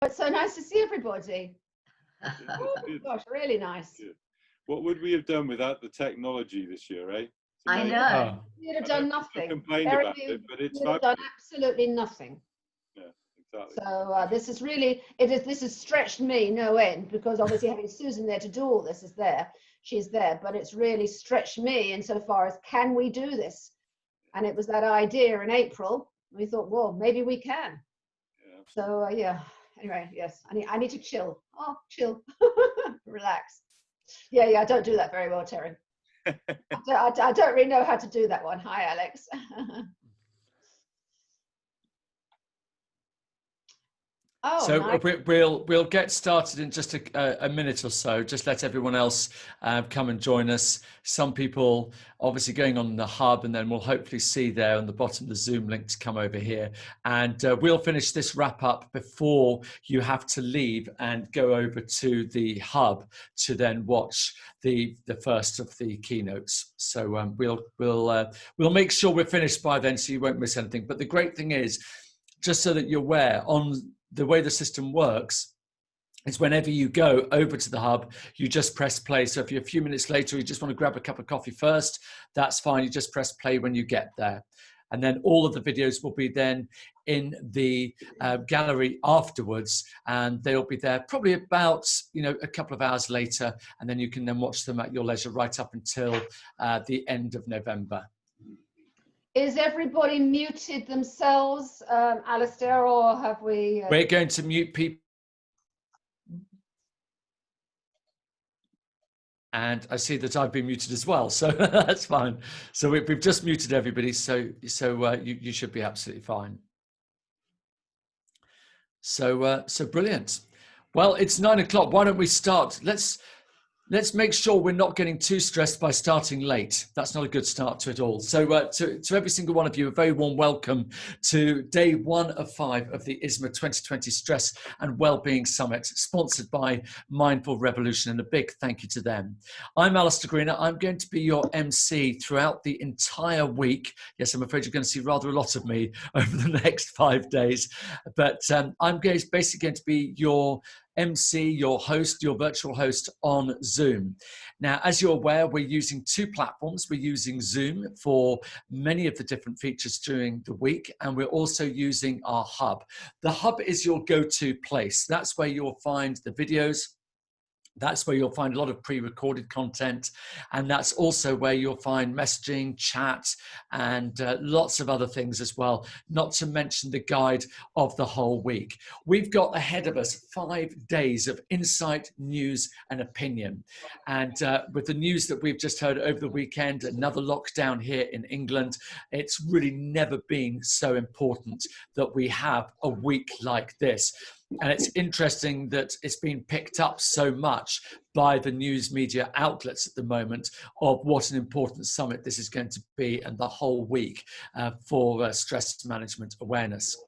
It's so nice to see everybody. Oh gosh, really nice. Yeah. What would we have done without the technology this year, eh? I know. We'd have done nothing. Complained about it, but it's we'd have done absolutely nothing. Yeah, exactly. So this is really, this has stretched me no end, because obviously having Susan there to do all this she's there, but it's really stretched me insofar as, can we do this? And it was that idea in April. We thought, well, maybe we can. Yeah. So yeah. Anyway, yes, I need to chill. Oh, chill, relax. Yeah, I don't do that very well, Terry. I don't really know how to do that one. Hi, Alex. Oh, so nice. we'll get started in just a minute or so. Just let everyone else come and join us. Some people obviously going on the hub, and then we'll hopefully see there on the bottom the Zoom link to come over here. And we'll finish this wrap up before you have to leave and go over to the hub to then watch the first of the keynotes. So we'll make sure we're finished by then, so you won't miss anything. But the great thing is, just so that you're aware, on the way the system works is whenever you go over to the hub, you just press play. So if you're a few minutes later, you just want to grab a cup of coffee first, that's fine. You just press play when you get there. And then all of the videos will be then in the gallery afterwards, and they'll be there probably about, a couple of hours later, and then you can then watch them at your leisure right up until the end of November. Is everybody muted themselves, Alistair, or have we? We're going to mute people. And I see that I've been muted as well, so that's fine. So we've just muted everybody, so you should be absolutely fine. So brilliant. Well, it's 9 o'clock. Why don't we start? Let's make sure we're not getting too stressed by starting late. That's not a good start to it all. So to every single one of you, a very warm welcome to day 1 of 5 of the ISMA 2020 Stress and Wellbeing Summit, sponsored by Mindful Revolution, and a big thank you to them. I'm Alistair Greener. I'm going to be your MC throughout the entire week. Yes, I'm afraid you're going to see rather a lot of me over the next 5 days, but I'm basically going to be your MC, your host, your virtual host on Zoom. Now, as you're aware, we're using 2 platforms. We're using Zoom for many of the different features during the week, and we're also using our hub. The hub is your go-to place. That's where you'll find the videos. That's where you'll find a lot of pre-recorded content, and that's also where you'll find messaging, chat, and lots of other things as well, not to mention the guide of the whole week. We've got ahead of us 5 days of insight, news, and opinion. And with the news that we've just heard over the weekend, another lockdown here in England, it's really never been so important that we have a week like this. And it's interesting that it's been picked up so much by the news media outlets at the moment of what an important summit this is going to be, and the whole week for stress management awareness.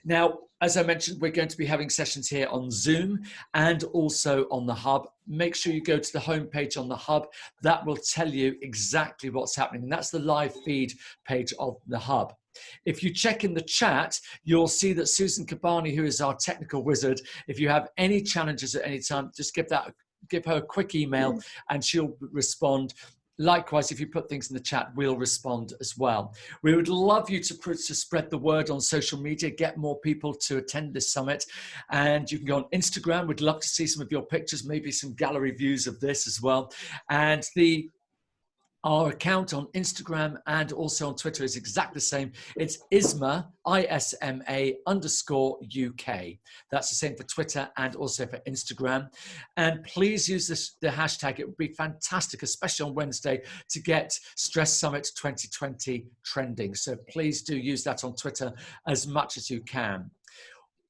Now, as I mentioned, we're going to be having sessions here on Zoom and also on the hub. Make sure you go to the homepage on the hub. That will tell you exactly what's happening. And that's the live feed page of the hub. If you check in the chat, you'll see that Susan Kabani, who is our technical wizard, if you have any challenges at any time, just give her a quick email and she'll respond. Likewise, if you put things in the chat, we'll respond as well. We would love you to spread the word on social media, get more people to attend this summit. And you can go on Instagram. We'd love to see some of your pictures, maybe some gallery views of this as well. And our account on Instagram and also on Twitter is exactly the same. It's ISMA, ISMA _UK. That's the same for Twitter and also for Instagram. And please use the hashtag. It would be fantastic, especially on Wednesday, to get Stress Summit 2020 trending. So please do use that on Twitter as much as you can.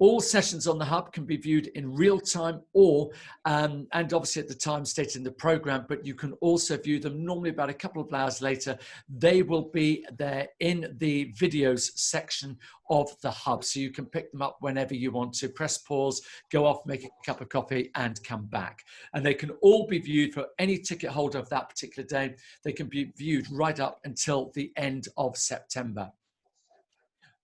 All sessions on the hub can be viewed in real time or, and obviously at the time stated in the program, but you can also view them normally about a couple of hours later. They will be there in the videos section of the hub. So you can pick them up whenever you want to. Press pause, go off, make a cup of coffee and come back. And they can all be viewed for any ticket holder of that particular day. They can be viewed right up until the end of September.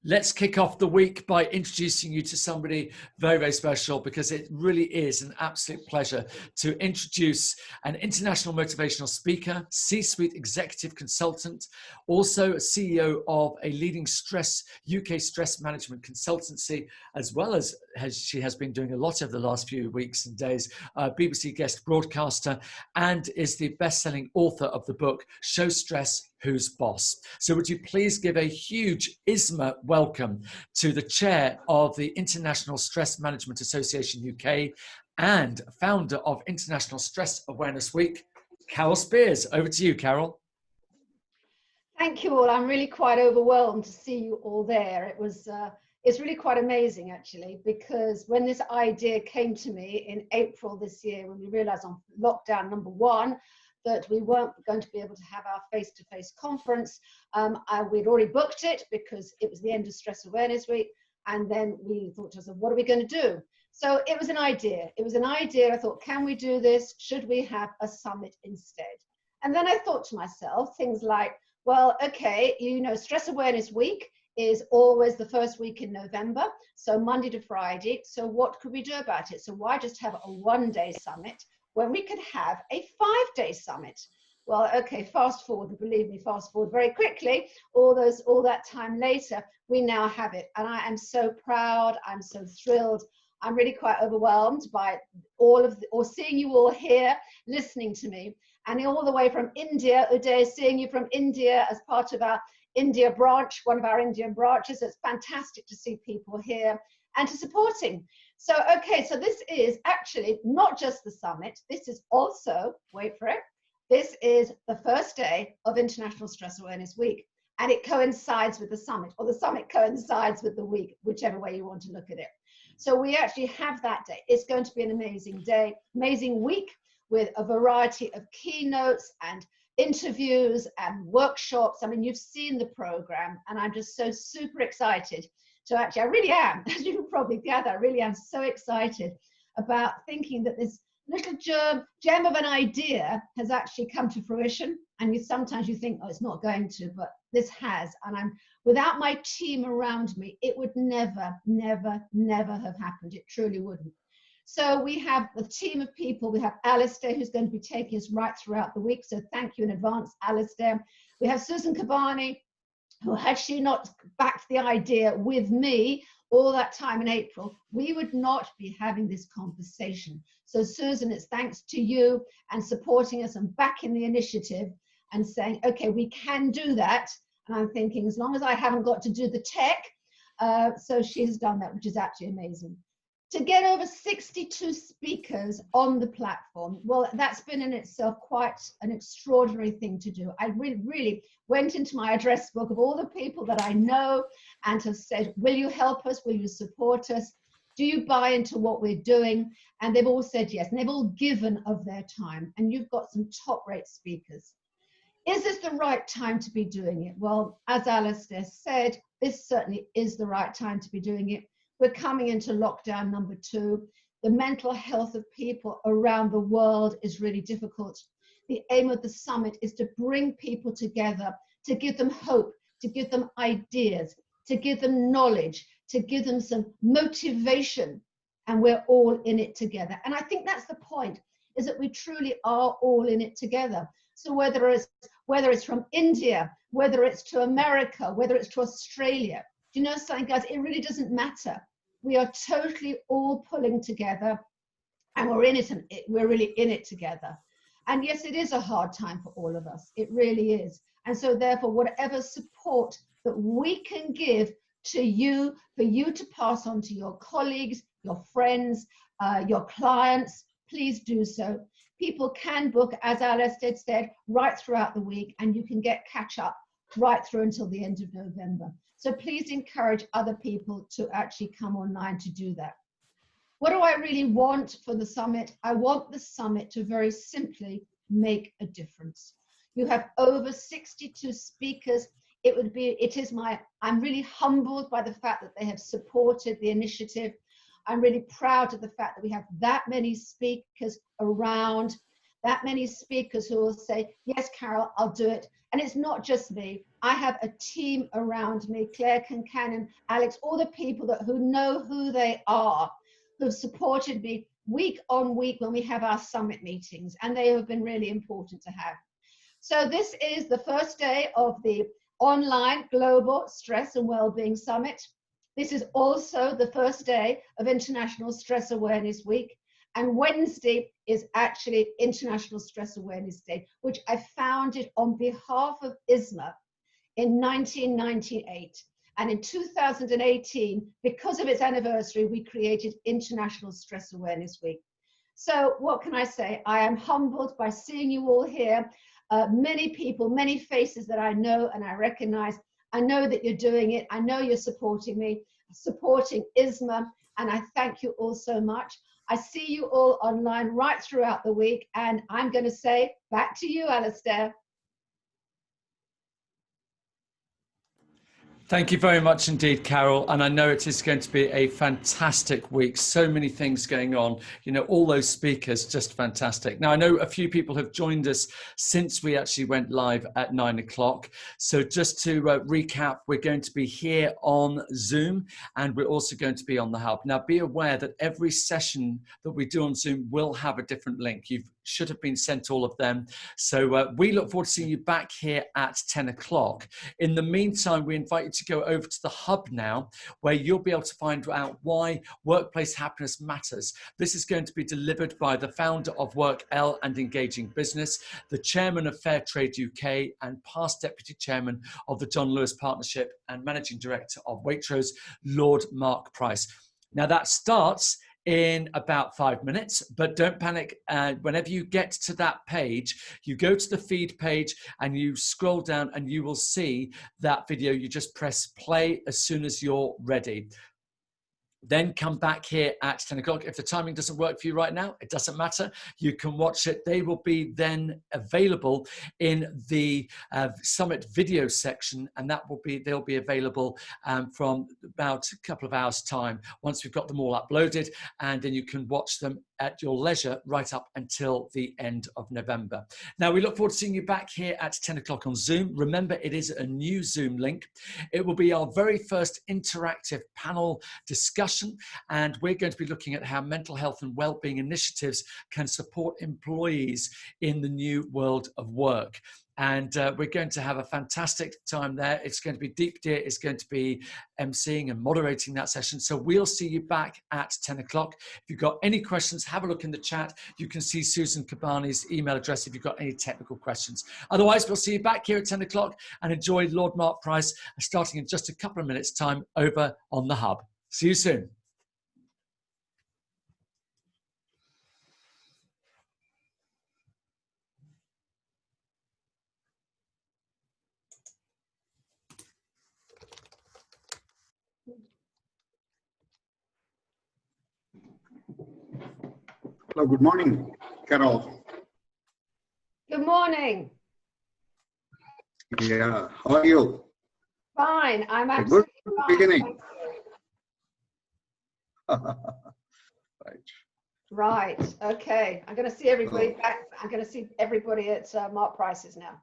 Let's kick off the week by introducing you to somebody very, very special, because it really is an absolute pleasure to introduce an international motivational speaker, C-suite executive consultant, also a CEO of a leading UK stress management consultancy, as well as she has been doing a lot over the last few weeks and days, BBC guest broadcaster, and is the best-selling author of the book, Show Stress, Who's Boss? So would you please give a huge ISMA welcome to the chair of the International Stress Management Association UK and founder of International Stress Awareness Week, Carol Spears. Over to you, Carol. Thank you all. I'm really quite overwhelmed to see you all there. It's really quite amazing, actually, because when this idea came to me in April this year, when we realized on lockdown number 1, that we weren't going to be able to have our face-to-face conference. We'd already booked it because it was the end of Stress Awareness Week. And then we thought to ourselves, what are we going to do? So it was an idea. I thought, can we do this? Should we have a summit instead? And then I thought to myself, things like, well, okay, Stress Awareness Week is always the first week in November, so Monday to Friday. So what could we do about it? So why just have a one-day summit when we could have a 5-day summit? Well, okay, fast forward, believe me, fast forward very quickly, all that time later, we now have it. And I am so proud, I'm so thrilled. I'm really quite overwhelmed by seeing you all here, listening to me, and all the way from India, Uday, seeing you from India as part of our India branch, one of our Indian branches. It's fantastic to see people here and to supporting. So, okay, so this is actually not just the summit. This is also, wait for it, this is the first day of International Stress Awareness Week. And it coincides with the summit, or the summit coincides with the week, whichever way you want to look at it. So we actually have that day. It's going to be an amazing day, amazing week with a variety of keynotes and interviews and workshops. I mean, you've seen the program, and I'm just so super excited. So actually, I really am, as you can probably gather, I really am so excited about thinking that this little gem of an idea has actually come to fruition. And sometimes you think, oh, it's not going to, but this has. And without my team around me, it would never, never, never have happened. It truly wouldn't. So we have a team of people. We have Alistair, who's going to be taking us right throughout the week. So thank you in advance, Alistair. We have Susan Kabani, who, had she not backed the idea with me all that time in April, we would not be having this conversation. So Susan, it's thanks to you and supporting us and backing the initiative and saying, okay, we can do that. And I'm thinking, as long as I haven't got to do the tech, so she has done that, which is actually amazing. To get over 62 speakers on the platform, well, that's been in itself quite an extraordinary thing to do. I really went into my address book of all the people that I know and have said, will you help us? Will you support us? Do you buy into what we're doing? And they've all said yes, and they've all given of their time. And you've got some top-rate speakers. Is this the right time to be doing it? Well, as Alistair said, this certainly is the right time to be doing it. We're coming into lockdown number 2. The mental health of people around the world is really difficult. The aim of the summit is to bring people together, to give them hope, to give them ideas, to give them knowledge, to give them some motivation. And we're all in it together. And I think that's the point, is that we truly are all in it together. So whether it's from India, whether it's to America, whether it's to Australia, do you know something, guys? It really doesn't matter. We are totally all pulling together, and we're in it, and we're really in it together. And yes, it is a hard time for all of us. It really is. And so therefore, whatever support that we can give to you, for you to pass on to your colleagues, your friends, your clients, please do so. People can book, as Alistair said, right throughout the week, and you can get catch up right through until the end of November. So please encourage other people to actually come online to do that. What do I really want for the summit? I want the summit to very simply make a difference. You have over 62 speakers. I'm really humbled by the fact that they have supported the initiative. I'm really proud of the fact that we have that many speakers around, that many speakers who will say, yes, Carol, I'll do it. And it's not just me. I have a team around me, Claire Concannon, Alex, all the people who know who they are, who've supported me week on week when we have our summit meetings, and they have been really important to have. So this is the first day of the online Global Stress and Wellbeing Summit. This is also the first day of International Stress Awareness Week. And Wednesday is actually International Stress Awareness Day, which I founded on behalf of ISMA in 1998. And in 2018, because of its anniversary, we created International Stress Awareness Week. So what can I say? I am humbled by seeing you all here. Many people, many faces that I know and I recognize. I know that you're doing it. I know you're supporting me, supporting ISMA, and I thank you all so much. I see you all online right throughout the week, and I'm going to say back to you, Alistair. Thank you very much indeed, Carol. And I know it is going to be a fantastic week. So many things going on. You know, all those speakers, just fantastic. Now, I know a few people have joined us since we actually went live at 9 o'clock. So just to recap, we're going to be here on Zoom, and we're also going to be on the Hub. Now, be aware that every session that we do on Zoom will have a different link. You should have been sent all of them. So we look forward to seeing you back here at 10 o'clock. In the meantime, we invite you to go over to the Hub now, where you'll be able to find out why workplace happiness matters. This is going to be delivered by the founder of WorkL and Engaging Business, the chairman of Fair Trade UK, and past deputy chairman of the John Lewis Partnership and managing director of Waitrose, Lord Mark Price. Now that starts in about 5 minutes, but don't panic. Whenever you get to that page, you go to the feed page and you scroll down and you will see that video. You just press play as soon as you're ready. Then come back here at 10 o'clock. If the timing doesn't work for you right now, it doesn't matter. You can watch it. They will be then available in the Summit video section, and they'll be available from about a couple of hours time once we've got them all uploaded, and then you can watch them at your leisure right up until the end of November. Now, we look forward to seeing you back here at 10 o'clock on Zoom. Remember, it is a new Zoom link. It will be our very first interactive panel discussion, and we're going to be looking at how mental health and well-being initiatives can support employees in the new world of work. And we're going to have a fantastic time there. It's going to be Deep Deer is going to be emceeing and moderating that session. So we'll see you back at 10 o'clock. If you've got any questions, have a look in the chat. You can see Susan Cabani's email address if you've got any technical questions. Otherwise, we'll see you back here at 10 o'clock, and enjoy Lord Mark Price starting in just a couple of minutes' time over on the Hub. See you soon. Hello, good morning, Carol. Good morning. Yeah, how are you? Fine. I'm A absolutely good fine. beginning. Right. Right. Okay. I'm going to see everybody back. I'm going to see everybody at Mark Price's now.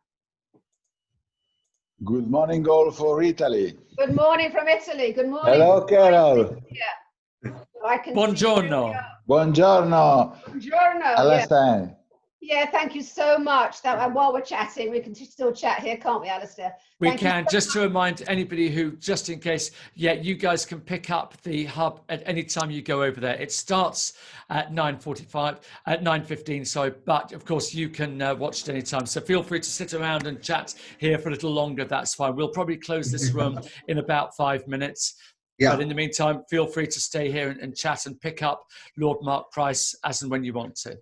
Good morning, all for Italy. Good morning from Italy. Good morning. Hello, Carol. Yeah. I can Buongiorno. Buongiorno. Buongiorno. Alastair. Yeah, thank you so much. That while we're chatting, we can still chat here, can't we, Alistair? We can. Just to remind anybody who, just in case, yeah, you guys can pick up the Hub at any time you go over there. It starts at 9:15, sorry, but of course you can watch it any time. So feel free to sit around and chat here for a little longer. That's fine. We'll probably close this room in about 5 minutes. Yeah. But in the meantime, feel free to stay here and chat and pick up Lord Mark Price as and when you want to.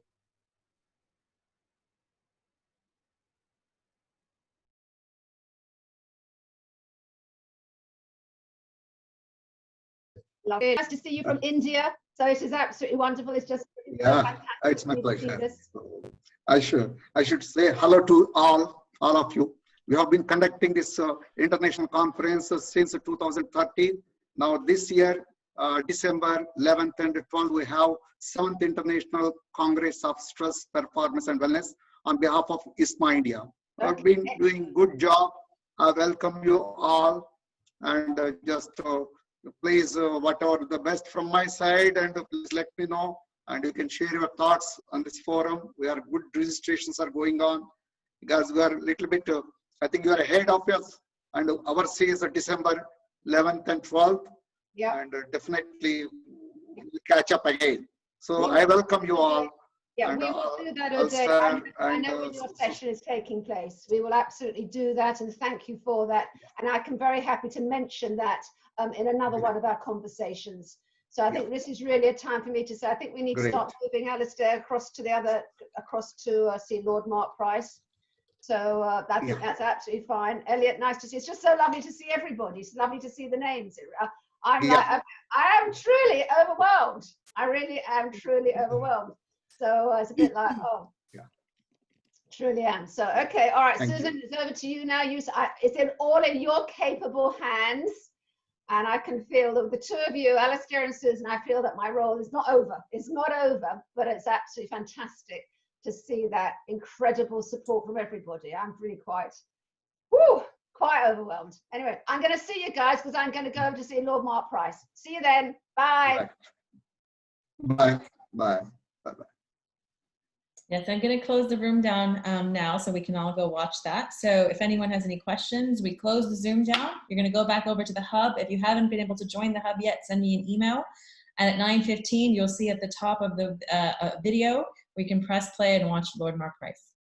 Lovely. Nice to see you from India. So it is absolutely wonderful. It's just It's my pleasure. I should say hello to all of you. We have been conducting this international conference since 2013. Now this year, December 11th and 12th, we have 7th International Congress of Stress, Performance and Wellness on behalf of ISMA India. We have been doing good job I welcome you all, and just please, whatever the best from my side, and please let me know, and you can share your thoughts on this forum. We are good registrations are going on, because we are a little bit, I think you are ahead of us, and our is December 11th and 12th, Yeah. and definitely we'll catch up again. So I welcome you all. Yeah, And, we will do that, Ulster Uday. I and, know when your session is taking place. We will absolutely do that, and thank you for that. And I can very happy to mention that in another one of our conversations. So I think this is really a time for me to say, I think we need to start moving Alistair across to the other, across to see Lord Mark Price. So I think that's absolutely fine. Elliot, nice to see you. It's just so lovely to see everybody. It's lovely to see the names. I am truly overwhelmed. I really am truly overwhelmed. So it's a bit like, oh, truly am. So, okay, all right, Susan, it's over to you now. It's all in your capable hands. And I can feel that the two of you, Alistair and Susan, I feel that my role is not over. It's not over, but it's absolutely fantastic to see that incredible support from everybody. I'm really quite overwhelmed. Anyway, I'm going to see you guys because I'm going to go over to see Lord Mark Price. See you then. Bye. Bye. Bye. Bye. Bye. Yes, I'm going to close the room down now so we can all go watch that. So if anyone has any questions, we close the Zoom down. You're going to go back over to the hub. If you haven't been able to join the hub yet, send me an email. And at 9:15, you'll see at the top of the video, we can press play and watch Lord Mark Price.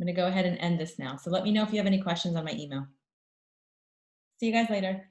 I'm going to go ahead and end this now. So let me know if you have any questions on my email. See you guys later.